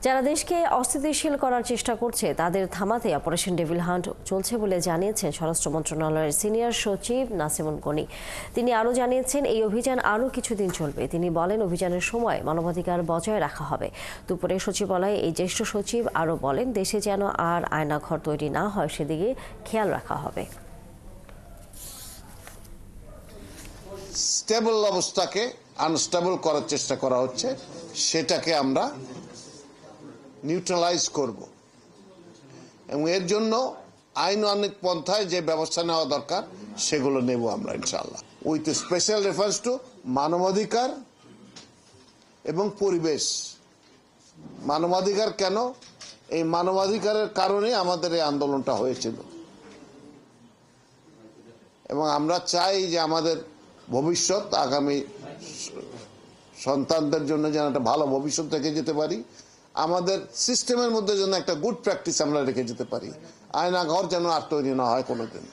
যারা দেশকে অস্থিতিশীল করার চেষ্টা করছে তাদের থামাতে অপারেশন ডেভিল হান্ট চলছে বলে জানিয়েছেন স্বরাষ্ট্র মন্ত্রণালয়ের সিনিয়র সচিব নাসিমুল গনি। তিনি আরও জানিয়েছেন এই অভিযান আরও কিছুদিন চলবে। তিনি বলেন অভিযানের সময় মানবাধিকার বজায় রাখা হবে। দুপুরে সচিবালয়ে এই জ্যেষ্ঠ সচিব আরও বলেন দেশে যেন আর আয়নাঘর তৈরি না হয় সেদিকে খেয়াল রাখা হবে। স্টেবল অবস্থাকে আনস্টেবল করার চেষ্টা করা হচ্ছে, সেটাকে আমরা নিউট্রালাইজ করব এবং এর জন্য আইনানুগ পন্থায় যে ব্যবস্থা নেওয়া দরকার সেগুলো নেব আমরা ইনশাআল্লাহ, উইথ স্পেশাল রেফারেন্স টু মানবাধিকার এবং পরিবেশ। মানবাধিকার কেন? এই মানবাধিকারের কারণে আমাদের এই আন্দোলনটা হয়েছিল এবং আমরা চাই যে আমাদের ভবিষ্যৎ, আগামী সন্তানদের জন্য যেন একটা ভালো ভবিষ্যৎ রেখে যেতে পারি, আমাদের সিস্টেমের মধ্যে যেন একটা গুড প্র্যাকটিস আমরা রেখে যেতে পারি, আয়নাঘর যেন আর তৈরি না হয় কোনোদিন।